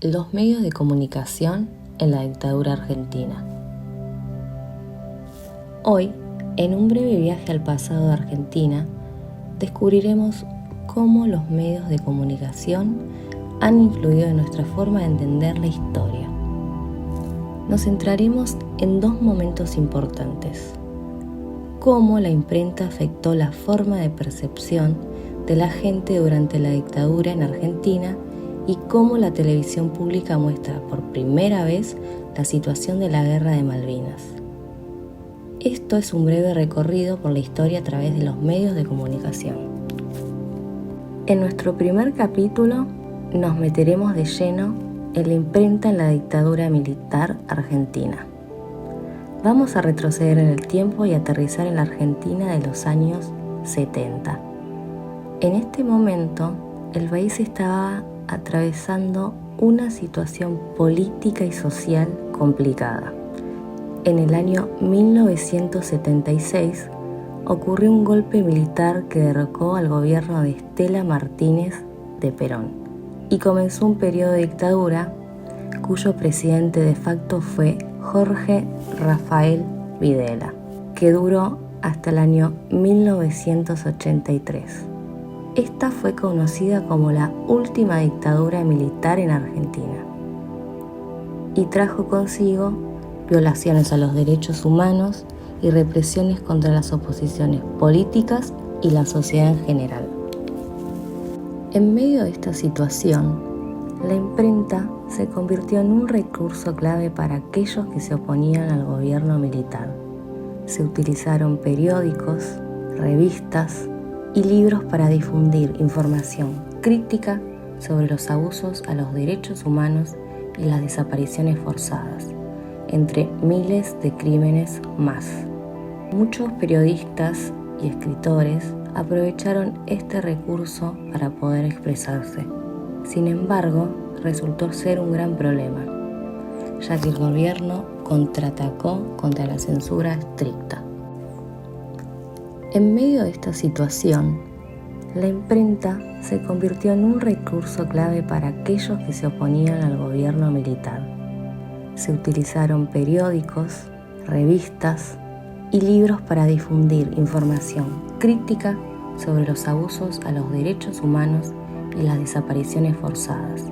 Los medios de comunicación en la dictadura argentina. Hoy, en un breve viaje al pasado de Argentina, descubriremos cómo los medios de comunicación han influido en nuestra forma de entender la historia. Nos centraremos en dos momentos importantes: cómo la imprenta afectó la forma de percepción de la gente durante la dictadura en Argentina y cómo la televisión pública muestra por primera vez la situación de la Guerra de Malvinas. Esto es un breve recorrido por la historia a través de los medios de comunicación. En nuestro primer capítulo nos meteremos de lleno en la imprenta en la dictadura militar argentina. Vamos a retroceder en el tiempo y aterrizar en la Argentina de los años 70. En este momento, el país estaba atravesando una situación política y social complicada. En el año 1976 ocurrió un golpe militar que derrocó al gobierno de Estela Martínez de Perón y comenzó un periodo de dictadura cuyo presidente de facto fue Jorge Rafael Videla, que duró hasta el año 1983. Esta fue conocida como la última dictadura militar en Argentina y trajo consigo violaciones a los derechos humanos y represiones contra las oposiciones políticas y la sociedad en general. En medio de esta situación, la imprenta se convirtió en un recurso clave para aquellos que se oponían al gobierno militar. Se utilizaron periódicos, revistas y libros para difundir información crítica sobre los abusos a los derechos humanos y las desapariciones forzadas, entre miles de crímenes más. Muchos periodistas y escritores aprovecharon este recurso para poder expresarse. Sin embargo, resultó ser un gran problema, ya que el gobierno contraatacó contra la censura estricta. En medio de esta situación, la imprenta se convirtió en un recurso clave para aquellos que se oponían al gobierno militar. Se utilizaron periódicos, revistas y libros para difundir información crítica sobre los abusos a los derechos humanos y las desapariciones forzadas,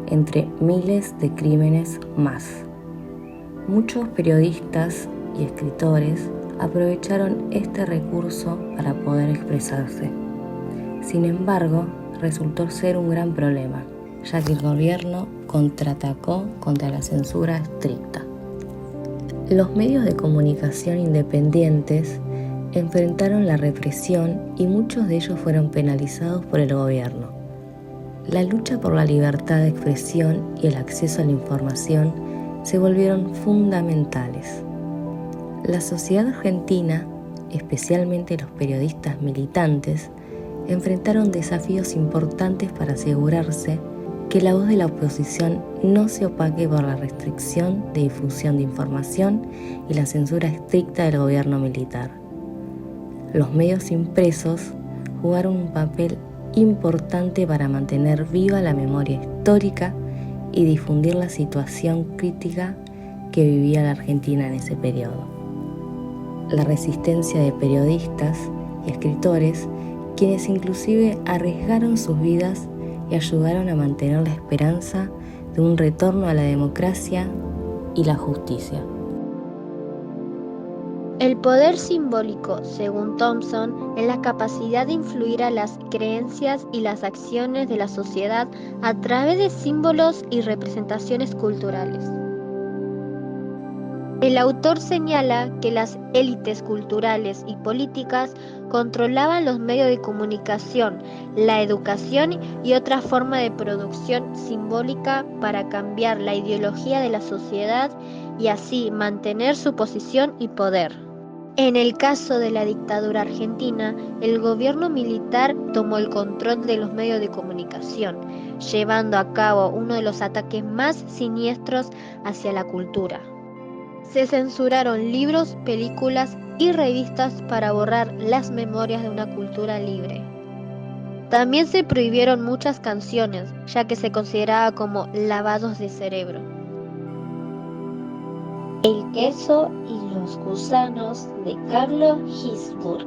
entre miles de crímenes más. Muchos periodistas y escritores aprovecharon este recurso para poder expresarse. Sin embargo, resultó ser un gran problema, ya que el gobierno contraatacó contra la censura estricta. Los medios de comunicación independientes enfrentaron la represión y muchos de ellos fueron penalizados por el gobierno. La lucha por la libertad de expresión y el acceso a la información se volvieron fundamentales. La sociedad argentina, especialmente los periodistas militantes, enfrentaron desafíos importantes para asegurarse que la voz de la oposición no se opaque por la restricción de difusión de información y la censura estricta del gobierno militar. Los medios impresos jugaron un papel importante para mantener viva la memoria histórica y difundir la situación crítica que vivía la Argentina en ese periodo. La resistencia de periodistas y escritores, quienes inclusive arriesgaron sus vidas y ayudaron a mantener la esperanza de un retorno a la democracia y la justicia. El poder simbólico, según Thompson, es la capacidad de influir a las creencias y las acciones de la sociedad a través de símbolos y representaciones culturales. El autor señala que las élites culturales y políticas controlaban los medios de comunicación, la educación y otra forma de producción simbólica para cambiar la ideología de la sociedad y así mantener su posición y poder. En el caso de la dictadura argentina, el gobierno militar tomó el control de los medios de comunicación, llevando a cabo uno de los ataques más siniestros hacia la cultura. Se censuraron libros, películas y revistas para borrar las memorias de una cultura libre. También se prohibieron muchas canciones, ya que se consideraba como lavados de cerebro. El queso y los gusanos de Carlo Ginzburg.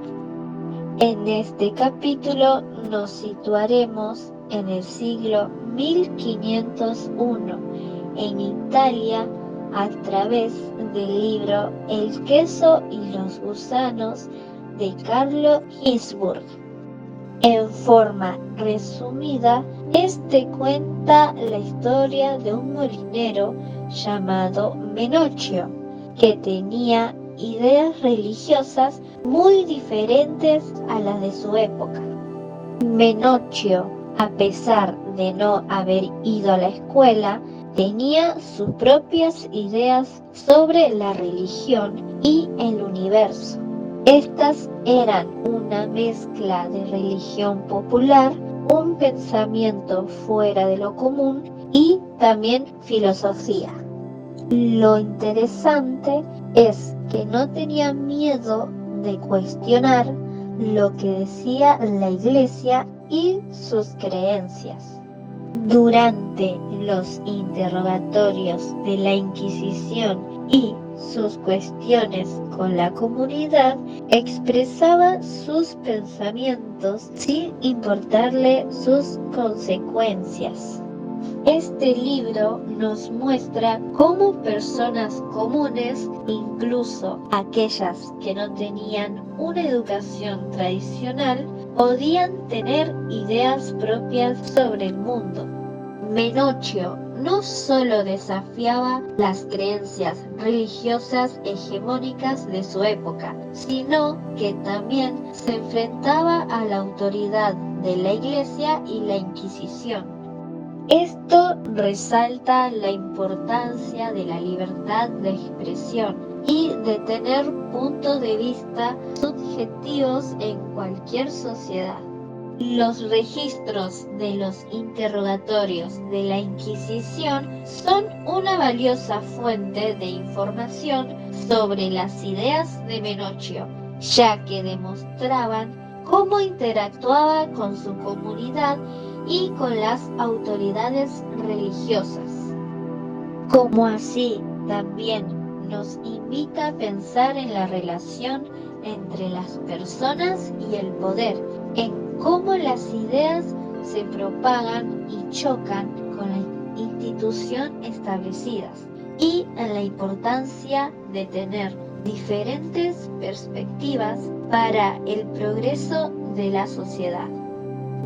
En este capítulo nos situaremos en el siglo 1501 en Italia a través del libro El queso y los gusanos de Carlo Ginzburg. En forma resumida, este cuenta la historia de un molinero llamado Menocchio, que tenía ideas religiosas muy diferentes a las de su época. Menocchio, a pesar de no haber ido a la escuela, tenía sus propias ideas sobre la religión y el universo. Estas eran una mezcla de religión popular, un pensamiento fuera de lo común y también filosofía. Lo interesante es que no tenía miedo de cuestionar lo que decía la Iglesia y sus creencias. Durante los interrogatorios de la Inquisición y sus cuestiones con la comunidad, expresaba sus pensamientos sin importarle sus consecuencias. Este libro nos muestra cómo personas comunes, incluso aquellas que no tenían una educación tradicional, podían tener ideas propias sobre el mundo. Menocchio no solo desafiaba las creencias religiosas hegemónicas de su época, sino que también se enfrentaba a la autoridad de la Iglesia y la Inquisición. Esto resalta la importancia de la libertad de expresión y de tener puntos de vista subjetivos en cualquier sociedad. Los registros de los interrogatorios de la Inquisición son una valiosa fuente de información sobre las ideas de Menocchio, ya que demostraban cómo interactuaba con su comunidad y con las autoridades religiosas. Como así también nos invita a pensar en la relación entre las personas y el poder, en cómo las ideas se propagan y chocan con la institución establecidas, y en la importancia de tener diferentes perspectivas para el progreso de la sociedad.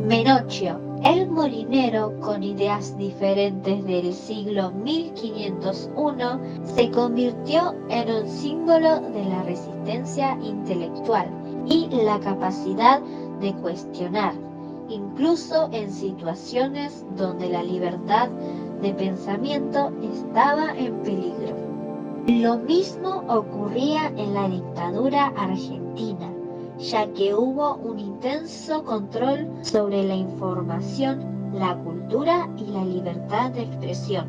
Menocchio, el molinero con ideas diferentes del siglo 1501, se convirtió en un símbolo de la resistencia intelectual y la capacidad de cuestionar, incluso en situaciones donde la libertad de pensamiento estaba en peligro. Lo mismo ocurría en la dictadura argentina, ya que hubo un intenso control sobre la información, la cultura y la libertad de expresión,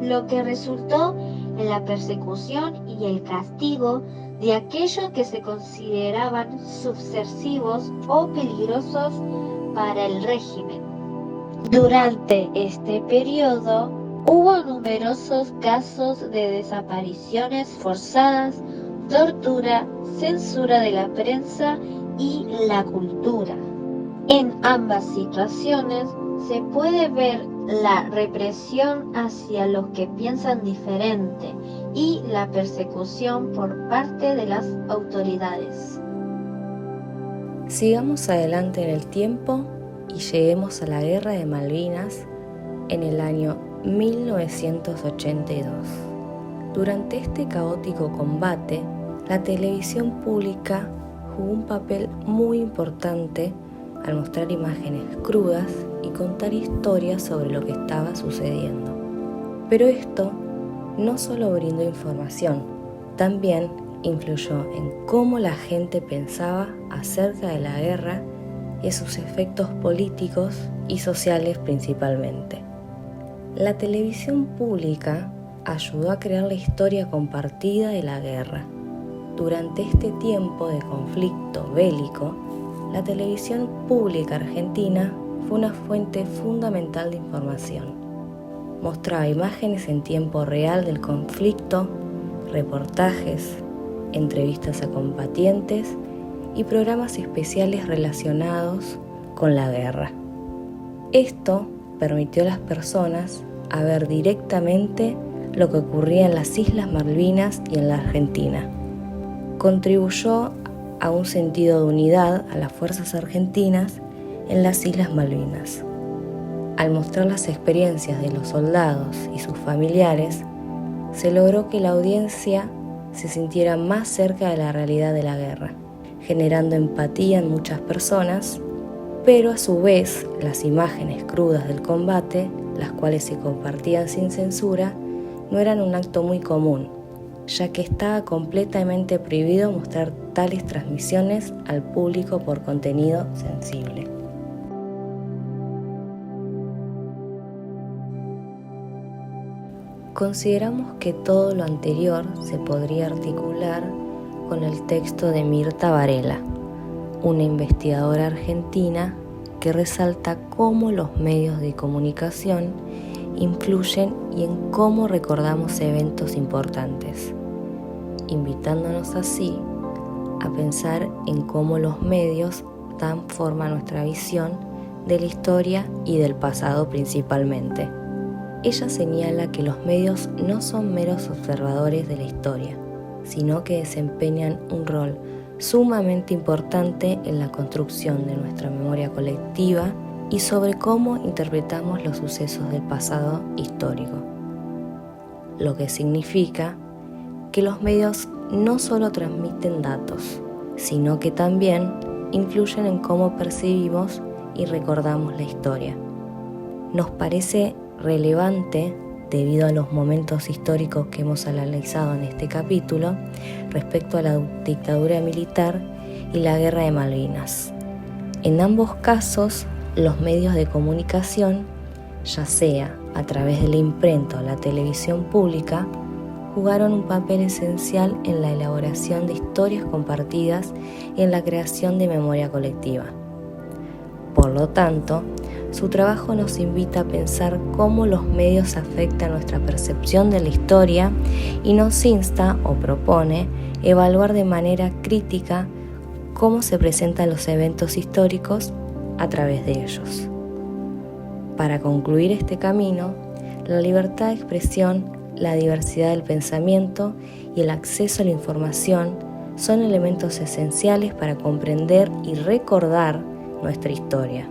lo que resultó en la persecución y el castigo de aquellos que se consideraban subversivos o peligrosos para el régimen. Durante este periodo hubo numerosos casos de desapariciones forzadas, tortura, censura de la prensa y la cultura. En ambas situaciones se puede ver la represión hacia los que piensan diferente y la persecución por parte de las autoridades. Sigamos adelante en el tiempo y lleguemos a la Guerra de Malvinas en el año 1982. Durante este caótico combate, la televisión pública jugó un papel muy importante al mostrar imágenes crudas y contar historias sobre lo que estaba sucediendo. Pero esto no solo brindó información, también influyó en cómo la gente pensaba acerca de la guerra y sus efectos políticos y sociales principalmente. La televisión pública ayudó a crear la historia compartida de la guerra. Durante este tiempo de conflicto bélico, la televisión pública argentina fue una fuente fundamental de información. Mostraba imágenes en tiempo real del conflicto, reportajes, entrevistas a combatientes y programas especiales relacionados con la guerra. Esto permitió a las personas a ver directamente lo que ocurría en las Islas Malvinas y en la Argentina. Contribuyó a un sentido de unidad a las fuerzas argentinas en las Islas Malvinas. Al mostrar las experiencias de los soldados y sus familiares, se logró que la audiencia se sintiera más cerca de la realidad de la guerra, generando empatía en muchas personas, pero a su vez las imágenes crudas del combate, las cuales se compartían sin censura, no eran un acto muy común, ya que estaba completamente prohibido mostrar tales transmisiones al público por contenido sensible. Consideramos que todo lo anterior se podría articular con el texto de Mirta Varela, una investigadora argentina que resalta cómo los medios de comunicación influyen y en cómo recordamos eventos importantes, invitándonos así a pensar en cómo los medios dan forma a nuestra visión de la historia y del pasado principalmente. Ella señala que los medios no son meros observadores de la historia, sino que desempeñan un rol sumamente importante en la construcción de nuestra memoria colectiva y sobre cómo interpretamos los sucesos del pasado histórico. Lo que significa que los medios no solo transmiten datos, sino que también influyen en cómo percibimos y recordamos la historia. Nos parece relevante, debido a los momentos históricos que hemos analizado en este capítulo, respecto a la dictadura militar y la guerra de Malvinas. En ambos casos, los medios de comunicación, ya sea a través de la imprenta o la televisión pública, jugaron un papel esencial en la elaboración de historias compartidas y en la creación de memoria colectiva. Por lo tanto, su trabajo nos invita a pensar cómo los medios afectan nuestra percepción de la historia y nos insta o propone evaluar de manera crítica cómo se presentan los eventos históricos a través de ellos. Para concluir este camino, la libertad de expresión, la diversidad del pensamiento y el acceso a la información son elementos esenciales para comprender y recordar nuestra historia.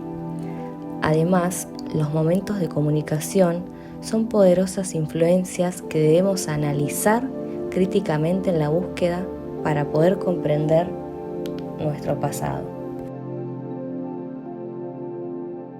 Además, los momentos de comunicación son poderosas influencias que debemos analizar críticamente en la búsqueda para poder comprender nuestro pasado.